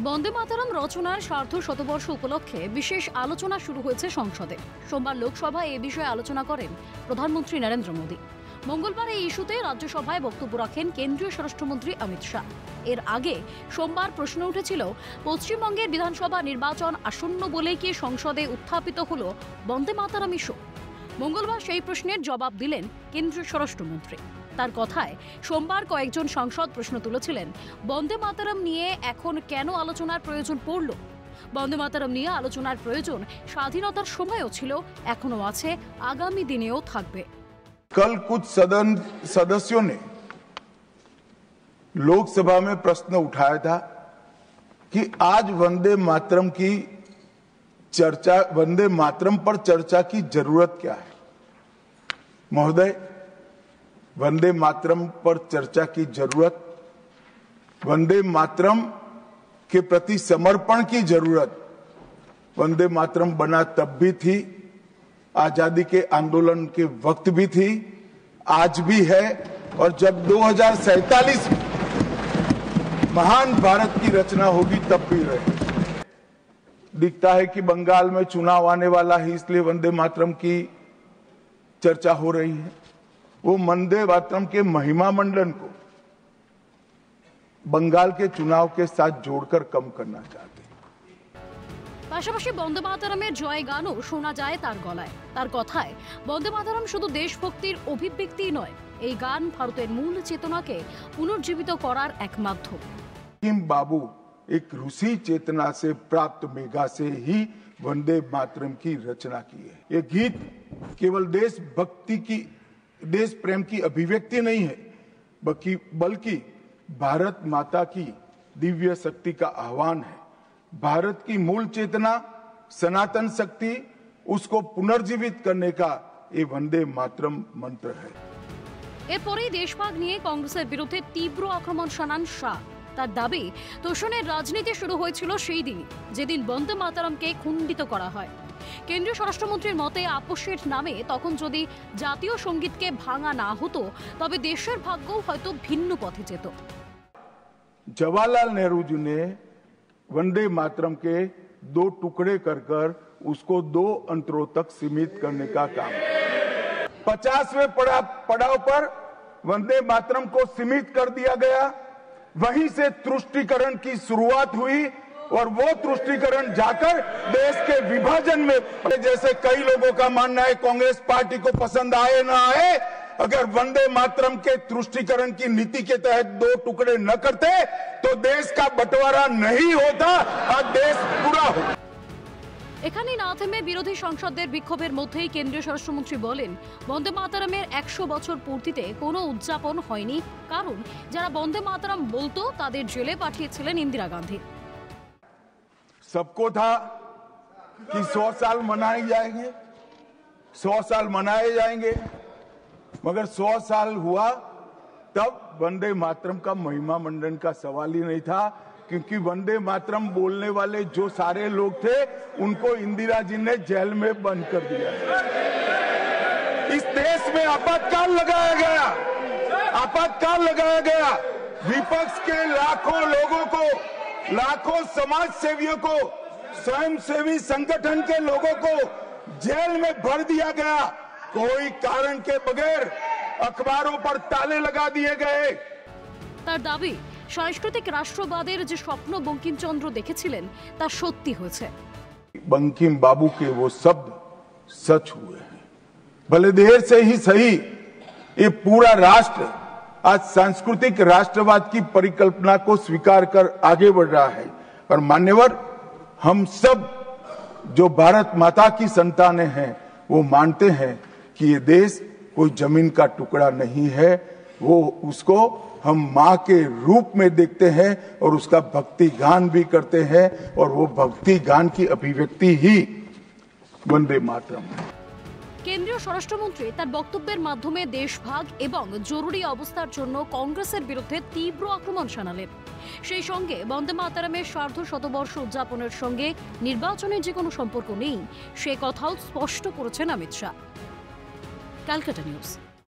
বন্দে মাতরম রচনার সার্ধ শতবর্ষ উপলক্ষে বিশেষ আলোচনা শুরু হয়েছে সংসদে। সোমবার লোকসভায় এ বিষয়ে আলোচনা করেন প্রধানমন্ত্রী নরেন্দ্র মোদী। মঙ্গলবার এই ইস্যুতে রাজ্যসভায় বক্তব্য রাখেন কেন্দ্রীয় স্বরাষ্ট্রমন্ত্রী অমিত শাহ। এর আগে সোমবার প্রশ্ন উঠেছিল, পশ্চিমবঙ্গের বিধানসভা নির্বাচন আসন্ন বলে কি সংসদে উত্থাপিত হল বন্দে মাতরম ইস্যু। মঙ্গলবার সেই প্রশ্নের জবাব দিলেন কেন্দ্রীয় স্বরাষ্ট্রমন্ত্রী। তার কথায় সোমবার কয়েকজন সাংসদ প্রশ্ন তুলেছিলেন, বন্দে মাতরম নিয়ে এখন কেন আলোচনার প্রয়োজন পড়ল। বন্দে মাতরম নিয়ে আলোচনার প্রয়োজন স্বাধীনতার সময়ও ছিল, এখনো আছে, আগামী দিনেও থাকবে। कल कुछ सदन सदस्यों ने लोकसभा में प्रश्न उठाया था कि आज वंदे मातरम पर चर्चा की जरूरत क्या है। महोदय, वंदे मातरम पर चर्चा की जरूरत, वंदे मातरम के प्रति समर्पण की जरूरत वंदे मातरम बना तब भी थी, आजादी के आंदोलन के वक्त भी थी, आज भी है, और जब 2047 में महान भारत की रचना होगी तब भी रहे। दिखता है कि बंगाल में चुनाव आने वाला है, इसलिए वंदे मातरम की चर्चा हो रही है। वो वंदे मातरम के महिमा मंडन को बंगाल के चुनाव के साथ जोड़कर कम करना चाहते हैं। পাশাপাশি বন্দে মাতরমের জয় গানও শোনা যায় তার গলায়। তার কথায়, বন্দে মাতরম শুধু দেশভক্তির অভিব্যক্তি নয়, এই গান ভারতের মূল চেতনাকে পুনর্জীবিত করার এক মাধ্যম। बाबू एक रूसी चेतना से प्राप्त मेघा से ही वंदे मातरम की रचना की है। ये गीत केवल देशभक्ति की, देश प्रेम की अभिव्यक्ति नहीं है, बल्कि भारत माता की दिव्य शक्ति का आह्वान है। भारत की मूल चेतना, सनातन शक्ति, उसको पुनर्जीवित करने का ये वंदे मातरम मंत्र है। এরপরেই দেশভাগ নিয়ে কংগ্রেসের বিরুদ্ধে তীব্র আক্রমণ শানান শাহ। তার দাবি, তোষণের রাজনীতি শুরু হয়েছিল সেই দিনই, যেদিন বন্দে মাতরমকে খণ্ডিত করা হয়। কেন্দ্রীয় স্বরাষ্ট্রমন্ত্রীর মতে, আপোষের নামে তখন যদি জাতীয় সঙ্গীতকে ভাঙা না হতো, তবে দেশের ভাগ্যও হয়তো ভিন্ন পথে যেত। जवाहरलाल नेहरू जी ने वंदे मातरम के 2 टुकड़े कर उसको 2 अंतरों तक सीमित करने का काम। 50वें पड़ाव पर वंदे मातरम को सीमित कर दिया गया। वहीं से तुष्टीकरण की शुरुआत हुई और वो तुष्टीकरण जाकर देश के विभाजन में, जैसे कई लोगों का मानना है, कांग्रेस पार्टी को पसंद आए ना आए, अगर वंदे मातरम के तुष्टीकरण की नीति के तहत 2 टुकड़े न करते तो देश का बंटवारा नहीं होता और देश पूरा होता। এখানে না থেমে বিরোধী সাংসদদের বিক্ষোভের মধ্যেই কেন্দ্রীয় স্বরাষ্ট্রমন্ত্রী বলেন, বন্দে মাতরমের 100 বছর পূর্তিতে কোনো উদযাপন হয়নি, কারণ যারা বন্দে মাতরম বলতো তাদের জেলে পাঠিয়েছিলেন ইন্দিরা গান্ধী। सबको था कि 100 साल मनाए जाएंगे, 100 साल मनाए जाएंगे, मगर 100 साल हुआ तब वंदे मातरम का महिमा मंडन का सवाल ही नहीं था, क्योंकि वंदे मातरम बोलने वाले जो सारे लोग थे उनको इंदिरा जी ने जेल में बंद कर दिया। इस देश में आपातकाल लगाया गया। विपक्ष के लाखों लोगों को, लाखों समाज सेवियों को, स्वयंसेवी संगठन के लोगों को जेल में भर दिया गया। कोई कारण के बगैर अखबारों पर ताले लगा दिए गए। তার দাবি, সাংস্কৃতিক রাষ্ট্রবাদের যে স্বপ্ন বঙ্কিমচন্দ্র দেখেছিলেন তা সত্যি হয়েছে। बंकिम बाबू के वो शब्द सच हुए हैं। भले देर से ही सही, ये पूरा राष्ट्र आज सांस्कृतिक राष्ट्रवाद की परिकल्पना को स्वीकार कर आगे बढ़ रहा है। और मान्यवर, हम सब जो भारत माता की संतानें हैं वो मानते हैं कि ये देश कोई जमीन का टुकड़ा नहीं है, वो उसको हम माँ के रूप में देखते हैं और उसका भक्ति गान भी करते हैं, और वो भक्ति गान की अभिव्यक्ति ही वंदे मातरम है। কেন্দ্রীয় স্বরাষ্ট্রমন্ত্রী তার বক্তব্যের মাধ্যমে দেশভাগ এবং জরুরি অবস্থার জন্য কংগ্রেসের বিরুদ্ধে তীব্র আক্রমণ শানালেন। সেই সঙ্গে বন্দে মাতরমের সার্ধ শতবর্ষ উদযাপনের সঙ্গে নির্বাচনের যে কোনো সম্পর্ক নেই, সে কথাও স্পষ্ট করেছেন অমিত শাহ। ক্যালকাটা নিউজ।